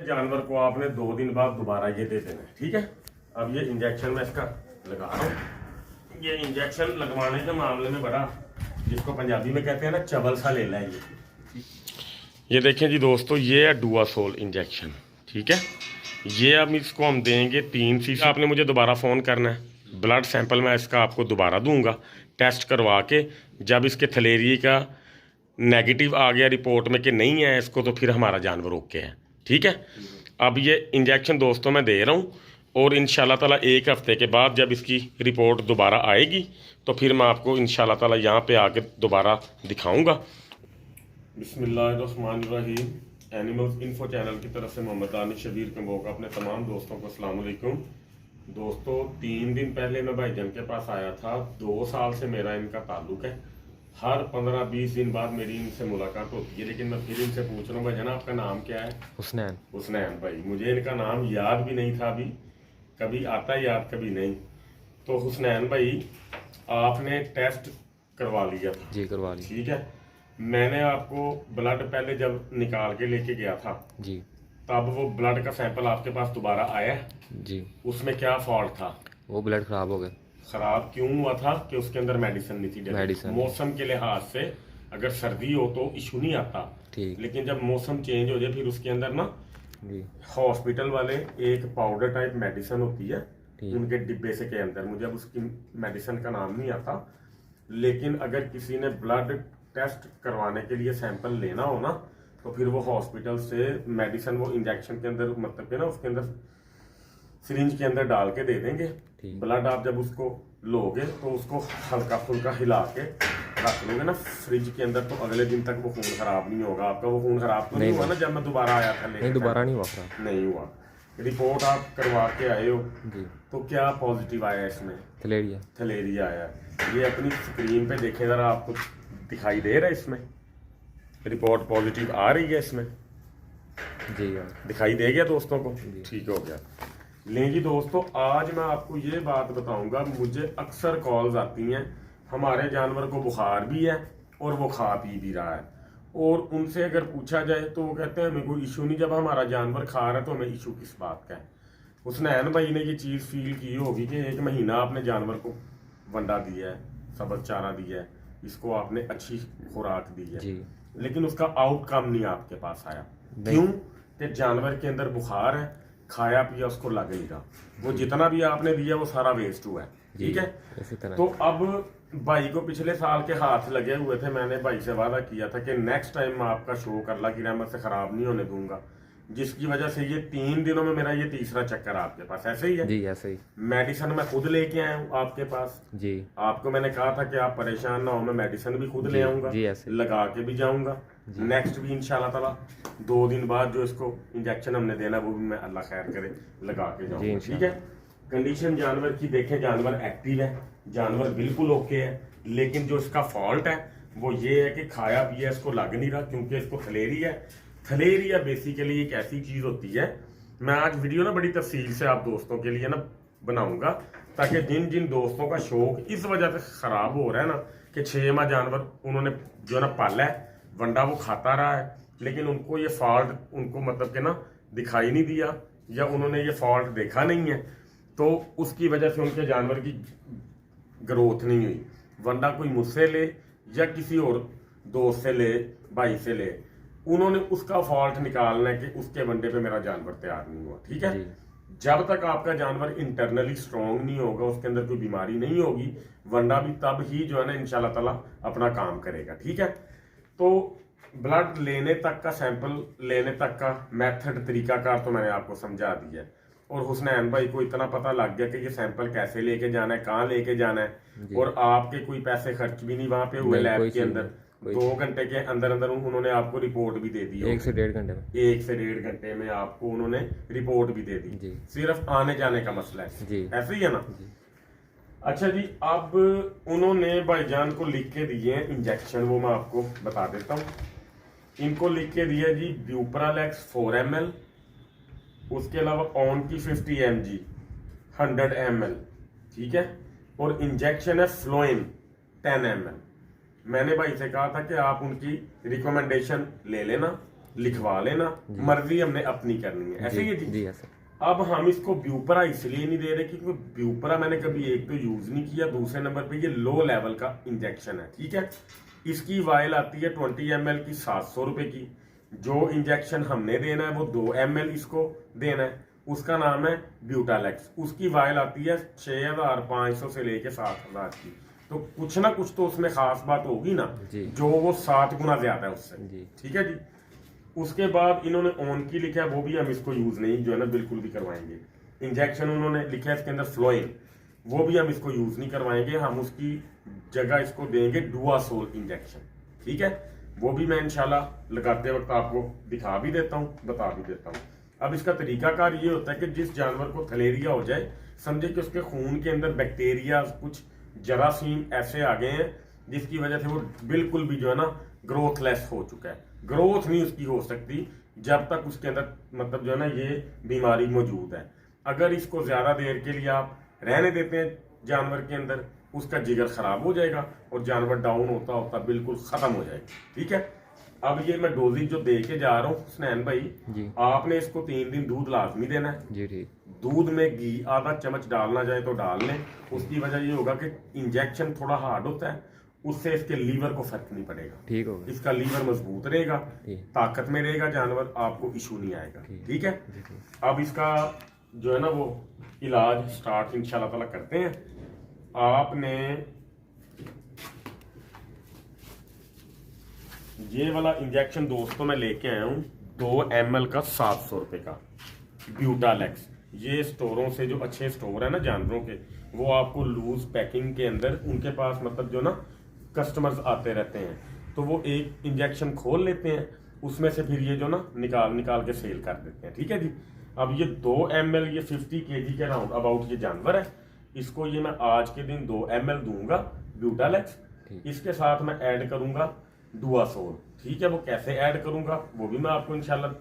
जानवर को आपने 2 दिन बाद दोबारा ये दे देना है, ठीक है। अब ये इंजेक्शन मैं इसका लगा रहा हूँ। ये इंजेक्शन लगवाने के मामले में बड़ा, जिसको पंजाबी में कहते हैं ना, चबल सा ले लें। ये देखें जी दोस्तों, ये है डुआसोल इंजेक्शन, ठीक है। ये अब इसको हम देंगे 3 सीसी। आपने मुझे दोबारा फ़ोन करना है, ब्लड सैंपल मैं इसका आपको दोबारा दूंगा टेस्ट करवा के। जब इसके थलेरिए का नेगेटिव आ गया रिपोर्ट में कि नहीं है इसको, तो फिर हमारा जानवर ओके है, ठीक है। अब ये इंजेक्शन दोस्तों मैं दे रहा हूँ, और इंशाल्लाह ताला 1 हफ्ते के बाद जब इसकी रिपोर्ट दोबारा आएगी तो फिर मैं आपको इंशाल्लाह ताला यहाँ पे आके दोबारा दिखाऊंगा। बिस्मिल्लाहिर्रहमानिर्रहीम। एनिमल्स इन्फो चैनल की तरफ से मोहम्मद दानिश शबीर कंबोका अपने तमाम दोस्तों को अस्सलाम वालेकुम। दोस्तों 3 दिन पहले मैं भाईजान के पास आया था। 2 साल से मेरा इनका ताल्लुक है। हर 15-20 दिन बाद मेरी इनसे मुलाकात होती है, लेकिन मैं फिर इनसे पूछ रहा हूँ, भाईजान आपका नाम क्या है? हुसनैन। हुसनैन भाई, मुझे इनका नाम याद भी नहीं था अभी, कभी आता है याद कभी नहीं। तो हुसनैन भाई, आपने टेस्ट करवा लिया था? जी करवा लिया। ठीक है। मैंने आपको ब्लड पहले जब निकाल के लेके गया था जी, तब वो ब्लड का सैंपल आपके पास दोबारा आया जी। उसमें क्या फॉल्ट था? वो ब्लड खराब हो गया। खराब क्यों हुआ था? कि उसके अंदर मेडिसिन नहीं थी। मेडिसिन मौसम के लिहाज से अगर सर्दी हो तो इशू नहीं आता, ठीक। लेकिन जब मौसम चेंज हो जाए फिर उसके अंदर ना जी, हॉस्पिटल वाले एक पाउडर टाइप मेडिसिन होती है ठीक। उनके डिब्बे से के अंदर, मुझे अब उसकी मेडिसिन का नाम नहीं आता, लेकिन अगर किसी ने ब्लड टेस्ट करवाने के लिए सैंपल लेना हो ना, तो फिर वो हॉस्पिटल से मेडिसिन वो इंजेक्शन के अंदर, मतलब के ना उसके अंदर सिरिंज के अंदर डाल के दे देंगे। ब्लड आप जब उसको लोगे तो उसको हल्का फुल्का हिला के रख लोगे ना फ्रिज के अंदर, तो अगले दिन तक वो खून खराब नहीं होगा आपका। वो खून खराब तो नहीं हुआ ना जब मैं दोबारा आया था? नहीं, दोबारा नहीं हुआ खराब। नहीं हुआ। रिपोर्ट आप करवा के आए हो जी, तो क्या पॉजिटिव आया इसमें? थलेरिया। थलेरिया आया। ये अपनी स्क्रीन पे देखें जरा, आपको दिखाई दे रहा है इसमें रिपोर्ट पॉजिटिव आ रही है इसमें? जी दिखाई दे गया दोस्तों को? ठीक हो गया। लें जी दोस्तों, आज मैं आपको ये बात बताऊंगा। मुझे अक्सर कॉल्स आती हैं, हमारे जानवर को बुखार भी है और वो खा पी भी रहा है, और उनसे अगर पूछा जाए तो वो कहते हैं हमें कोई इशू नहीं, जब हमारा जानवर खा रहा है तो हमें इशू किस बात का है। हुसनैन भाई ने ये चीज़ फील की होगी कि 1 महीना आपने जानवर को वंडा दिया है, सबक चारा दिया है, इसको आपने अच्छी खुराक दी है जी, लेकिन उसका आउटकम नहीं आपके पास आया। क्यों? कि जानवर के अंदर बुखार है, खाया पिया उसको लग नहीं रहा, वो जितना भी आपने दिया वो सारा वेस्ट हुआ है, ठीक है। इसी तरह। तो अब भाई को पिछले साल के हाथ लगे हुए थे, मैंने भाई से वादा किया था कि नेक्स्ट टाइम मैं आपका शो अल्लाह की रहमत से खराब नहीं होने दूंगा, जिसकी वजह से ये 3 दिनों में मेरा ये तीसरा चक्कर आपके पास। ऐसे ही है जी, ऐसे ही। मेडिसिन मैं खुद लेके आया हूँ आपके पास। जी, आपको मैंने कहा था कि आप परेशान ना हो, मैं मेडिसिन भी खुद ले आऊंगा, जी, ऐसे। लगा के भी जाऊंगा। नेक्स्ट भी इंशाल्लाह ताला 2 दिन बाद जो इसको इंजेक्शन हमने देना वो भी मैं अल्लाह खैर करे लगा के जाऊंगा, ठीक है। कंडीशन जानवर की देखें, जानवर एक्टिव है, जानवर बिल्कुल ओके है, लेकिन जो इसका फॉल्ट है वो ये है कि खाया पिया इसको लग नहीं रहा, क्योंकि इसको थलेरिया है। थलेरिया बेसिकली एक ऐसी चीज होती है, मैं आज वीडियो ना बड़ी तफसील से आप दोस्तों के लिए ना बनाऊंगा, ताकि जिन जिन दोस्तों का शौक इस वजह से खराब हो रहा है ना, कि 6 माह जानवर उन्होंने जो ना पाला है, वंडा वो खाता रहा है, लेकिन उनको ये फॉल्ट उनको मतलब के ना दिखाई नहीं दिया, या उन्होंने ये फॉल्ट देखा नहीं है, तो उसकी वजह से उनके जानवर की ग्रोथ नहीं हुई। वंडा कोई मुझसे ले या किसी और दोस्त से ले, भाई से ले, उन्होंने उसका फॉल्ट निकालना है कि उसके वनडे पे मेरा जानवर तैयार नहीं हुआ, ठीक है। जब तक आपका जानवर इंटरनली स्ट्रांग नहीं होगा, उसके अंदर कोई बीमारी नहीं होगी, वंडा भी तब ही जो है ना इंशाल्लाह ताला अपना काम करेगा, ठीक है। तो ब्लड लेने तक का, सैंपल लेने तक का मेथड, तरीकाकार तो मैंने आपको समझा दिया है, और हुसनैन भाई को इतना पता लग गया कि ये सैंपल कैसे लेके जाना है, कहाँ लेके जाना है, और आपके कोई पैसे खर्च भी नहीं वहां पे हुए लैब के अंदर। 2 घंटे के अंदर अंदर उन्होंने आपको रिपोर्ट भी दे दी, 1 से 1.5 घंटे में। 1 से 1.5 घंटे में आपको उन्होंने रिपोर्ट भी दे दी। सिर्फ आने जाने का मसला है जी। ऐसे ही है ना जी। अच्छा जी, अब उन्होंने भाईजान को लिख के दिए हैं इंजेक्शन, वो मैं आपको बता देता हूँ। इनको लिख के दिया जी ब्यूपरालेक्स 4 ml, उसके अलावा ऑन की 50 mg 100 ml, ठीक है, और इंजेक्शन है फ्लोइन 10 ml। मैंने भाई से कहा था कि आप उनकी रिकमेंडेशन ले लेना, लिखवा लेना, मर्जी हमने अपनी करनी है, ऐसे ही है जी। जी ऐसे। अब हम इसको ब्यूपरा इसलिए नहीं दे रहे क्योंकि ब्यूपरा मैंने कभी एक तो यूज नहीं किया, दूसरे नंबर पे ये लो लेवल का इंजेक्शन है, ठीक है। इसकी वायल आती है 20 ml की 700 रुपए की। जो इंजेक्शन हमने देना है वो 2 ml इसको देना है, उसका नाम है ब्यूटालेक्स। उसकी वायल आती है 6500 से लेके 7000 की। तो कुछ ना कुछ तो उसमें खास बात होगी ना, जो वो 7 गुना ज्यादा है उससे, ठीक है जी। उसके बाद इन्होंने ऑन की लिखा है, वो भी हम इसको यूज नहीं जो है ना बिल्कुल भी करवाएंगे। इंजेक्शन उन्होंने लिखा है इसके अंदर फ्लोइन, वो भी हम इसको यूज नहीं करवाएंगे, हम उसकी जगह इसको देंगे डुआसोल इंजेक्शन, ठीक है। वो भी मैं इंशाल्लाह लगाते वक्त आपको दिखा भी देता हूँ, बता भी देता हूँ। अब इसका तरीकाकार ये होता है कि जिस जानवर को थलेरिया हो जाए, समझे कि उसके खून के अंदर बैक्टीरिया कुछ जरासीम ऐसे आ गए हैं जिसकी वजह से वो बिल्कुल भी जो है ना ग्रोथलेस हो चुका है। ग्रोथ नहीं उसकी हो सकती जब तक उसके अंदर मतलब जो है ना ये बीमारी मौजूद है। अगर इसको ज्यादा देर के लिए आप रहने देते हैं जानवर के अंदर, उसका जिगर खराब हो जाएगा और जानवर डाउन होता होता बिल्कुल खत्म हो जाएगा, ठीक है। अब ये मैं डोजिंग जो दे के जा रहा हूँ स्नैन भाई जी, आपने इसको 3 दिन दूध लाजमी देना है जी ठीक। दूध में घी आधा चम्मच डालना चाहे तो डाल लें। उसकी वजह ये होगा कि इंजेक्शन थोड़ा हार्ड होता है, उससे इसके लीवर को फर्क नहीं पड़ेगा, ठीक होगा। इसका लीवर मजबूत रहेगा, ताकत में रहेगा जानवर, आपको इशू नहीं आएगा, ठीक है। अब इसका जो है ना वो इलाज स्टार्ट इंशाल्लाह ताला करते हैं। आपने ये वाला इंजेक्शन दोस्तों मैं लेके आया हूँ 2 ml का 700 रुपए का ब्यूटालेक्स। ये स्टोरों से जो अच्छे स्टोर है ना जानवरों के, वो आपको लूज पैकिंग के अंदर उनके पास मतलब जो ना कस्टमर्स आते रहते हैं, तो वो एक इंजेक्शन खोल लेते हैं, उसमें से फिर ये जो ना निकाल के सेल कर देते हैं, ठीक है जी। अब ये 2 ml ये 50 kg के राउंड अबाउट ये जानवर है, इसको ये मैं आज के दिन 2 ml दूंगा ब्यूटालेक्स, इसके साथ मैं ऐड करूंगा डुआसोल, ठीक है। वो कैसे ऐड करूंगा वो भी मैं आपको इंशाल्लाह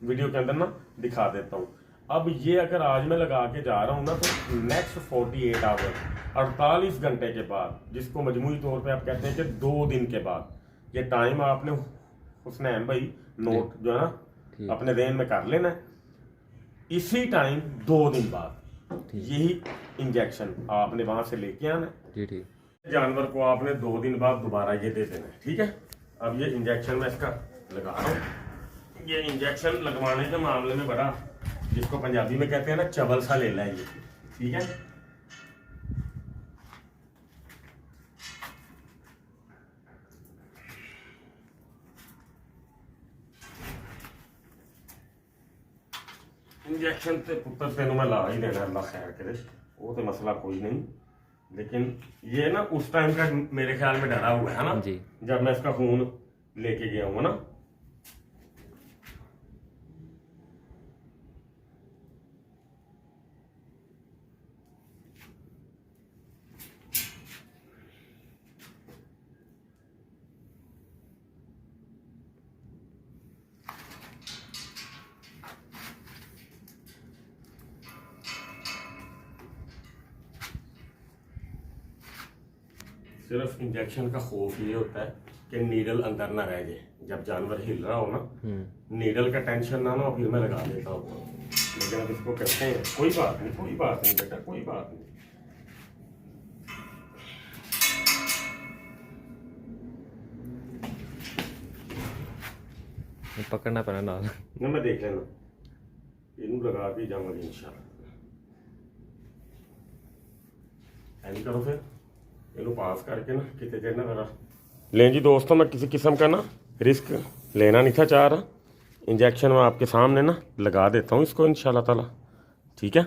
वीडियो के अंदर ना दिखा देता हूँ। अब ये अगर आज मैं लगा के जा रहा हूँ ना तो नेक्स्ट 48 आवर 48 घंटे के बाद, जिसको मजमूई तौर पे आप कहते हैं कि 2 दिन के बाद, ये टाइम आपने उसने भाई नोट जो है ना अपने देन में कर लेना है। इसी टाइम 2 दिन बाद यही इंजेक्शन आपने वहां से लेके आना है, ठीक। जानवर को आपने 2 दिन बाद दोबारा ये दे देना है, ठीक है। अब ये इंजेक्शन मैं इसका लगा रहा हूँ। ये इंजेक्शन लगवाने के मामले में बड़ा, जिसको पंजाबी में कहते हैं ना चबल सा ले लेंगे, ठीक है। इंजेक्शन ते पुत्र तेन मैं ला ही देना, अल्लाह खैर करे, वो तो मसला कोई नहीं। लेकिन ये ना उस टाइम का मेरे ख्याल में डरा हुआ है ना जी, जब मैं इसका खून लेके गया हूँ ना। सिर्फ इंजेक्शन का खौफ ये होता है कि नीडल अंदर ना रह जाए, जब जानवर हिल रहा हो ना, नीडल का टेंशन ना हो, फिर मैं लगा देता हूँ। लेकिन अब इसको कहते हैं कोई बात नहीं, कोई बात नहीं बेटा, कोई बात नहीं। पकड़ना पैना ना ना, मैं देख लेना, इनू लगा के जाऊंगा इंशाल्लाह। ऐसे करो फिर इनू पास करके ना कितने देर ना मेरा लें जी। दोस्तों मैं किसी किस्म का ना रिस्क लेना नहीं था चाह रहा, इंजेक्शन मैं आपके सामने ना लगा देता हूँ इसको इंशाल्लाह ताला, ठीक है।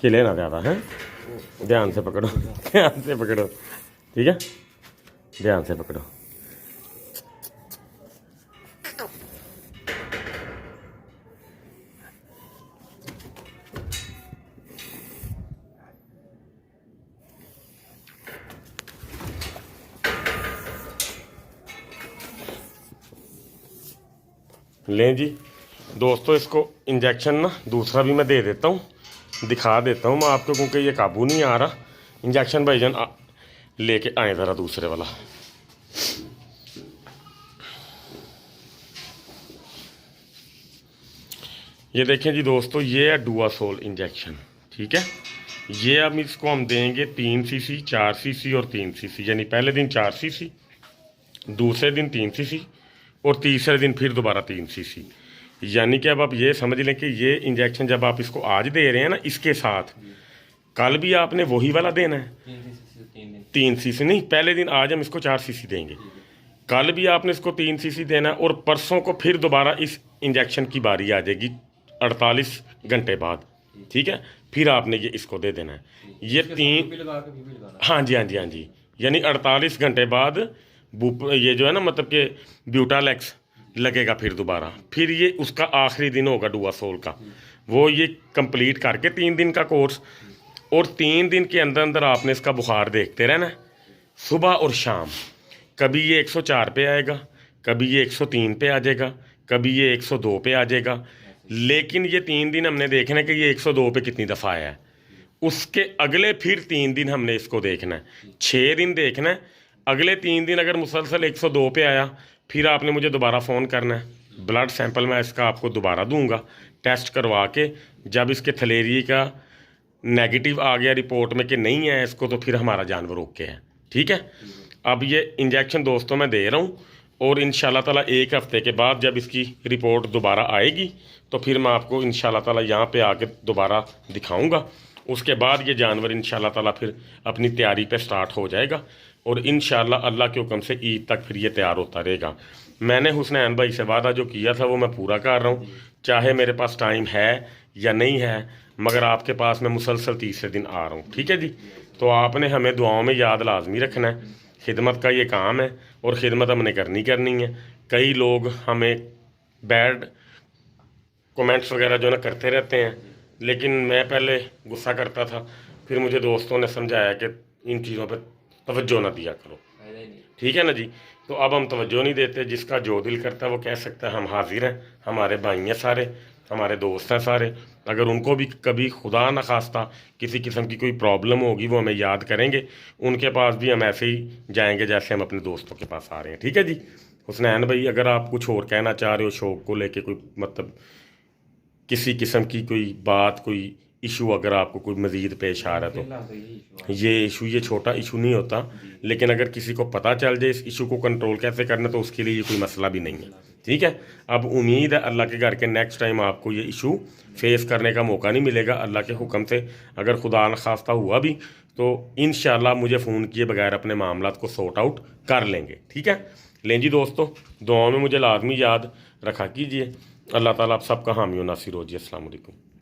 हिले ना ज़्यादा है, ध्यान से पकड़ो, ध्यान से पकड़ो, ठीक है, ध्यान से पकड़ो। लें जी दोस्तों, इसको इंजेक्शन ना दूसरा भी मैं दे देता हूँ, दिखा देता हूँ मैं आपको, क्योंकि ये काबू नहीं आ रहा। इंजेक्शन भाईजान लेके आए ज़रा दूसरे वाला। ये देखें जी दोस्तों, ये है डुआसोल इंजेक्शन, ठीक है। ये अब इसको हम देंगे 3 सीसी, 4 सीसी और 3 सीसी, यानी पहले दिन 4 सीसी, दूसरे दिन 3 सीसी और तीसरे दिन फिर दोबारा 3 सीसी। यानी कि अब आप ये समझ लें कि ये इंजेक्शन जब आप इसको आज दे रहे हैं ना, इसके साथ कल भी आपने वही वाला देना है। 3 सीसी नहीं, पहले दिन आज हम इसको 4 सीसी देंगे, कल भी आपने इसको 3 सीसी देना है और परसों को फिर दोबारा इस इंजेक्शन की बारी आ जाएगी 48 घंटे बाद, ठीक है। फिर आपने ये इसको दे देना है। ये 3, हाँ जी हाँ जी हाँ जी, यानी 48 घंटे बाद ये जो है ना, मतलब कि ब्यूटालेक्स लगेगा फिर दोबारा। फिर ये उसका आखिरी दिन होगा डुआसोल का, वो ये कंप्लीट करके 3 दिन का कोर्स, और 3 दिन के अंदर अंदर आपने इसका बुखार देखते रहना है, सुबह और शाम। कभी ये 104 पे आएगा, कभी ये 103 पे आ जाएगा, कभी ये 102 पे आ जाएगा, लेकिन ये 3 दिन हमने देखना है कि ये 102 पे कितनी दफ़ा आया है। उसके अगले फिर 3 दिन हमने इसको देखना है, 6 दिन देखना है। अगले 3 दिन अगर मुसलसल 102 पे आया, फिर आपने मुझे दोबारा फ़ोन करना है। ब्लड सैंपल मैं इसका आपको दोबारा दूंगा, टेस्ट करवा के जब इसके थलेरिए का नेगेटिव आ गया रिपोर्ट में कि नहीं है इसको, तो फिर हमारा जानवर ओके है, ठीक है। अब ये इंजेक्शन दोस्तों मैं दे रहा हूँ, और इंशाल्लाह ताला 1 हफ़्ते के बाद जब इसकी रिपोर्ट दोबारा आएगी तो फिर मैं आपको इंशाल्लाह ताला यहाँ पे आके दोबारा दिखाऊंगा। उसके बाद ये जानवर इंशाल्लाह ताला फिर अपनी तैयारी पे स्टार्ट हो जाएगा, और इंशाल्लाह अल्लाह के हुक्म से ईद तक फिर ये तैयार होता रहेगा। मैंने हुसनैन भाई से वादा जो किया था वो मैं पूरा कर रहा हूँ, चाहे मेरे पास टाइम है या नहीं है, मगर आपके पास मैं मुसलसल तीसरे दिन आ रहा हूँ, ठीक है जी। तो आपने हमें दुआओं में याद लाजमी रखना है, खिदमत का ये काम है और ख़िदमत हमने करनी है। कई लोग हमें बैड कमेंट्स वगैरह जो ना करते रहते हैं, लेकिन मैं पहले गुस्सा करता था, फिर मुझे दोस्तों ने समझाया कि इन चीज़ों पर तवज्जो ना दिया करो, ठीक है ना जी। तो अब हम तवज्जो नहीं देते, जिसका जो दिल करता है वो कह सकता है हम हाजिर हैं, हमारे भाई हैं सारे, हमारे दोस्त हैं सारे। अगर उनको भी कभी खुदा न खास्ता किसी किस्म की कोई प्रॉब्लम होगी, वो हमें याद करेंगे, उनके पास भी हम ऐसे ही जाएंगे जैसे हम अपने दोस्तों के पास आ रहे हैं, ठीक है जी। हुसनैन भाई, अगर आप कुछ और कहना चाह रहे हो शौक़ को लेके, कोई मतलब किसी किस्म की कोई बात, कोई इशू अगर आपको कोई मज़ीद पेश आ रहा है, तो ये इशू, ये छोटा इशू नहीं होता, लेकिन अगर किसी को पता चल जाए इस इशू को कंट्रोल कैसे करना, तो उसके लिए ये कोई मसला भी नहीं है, ठीक है। अब उम्मीद है अल्लाह के घर के नेक्स्ट टाइम आपको ये इशू फेस करने का मौका नहीं मिलेगा, अल्लाह के हुक्म से। अगर खुदा न खास्ता हुआ भी तो इंशाल्लाह मुझे फ़ोन किए बगैर अपने मामलात को सॉर्ट आउट कर लेंगे, ठीक है। लें जी दोस्तों, दुआओं में मुझे लाजमी याद रखा कीजिए। अल्लाह ताला आप सबका हामी व नासिर हो जी। अस्सलाम वालेकुम।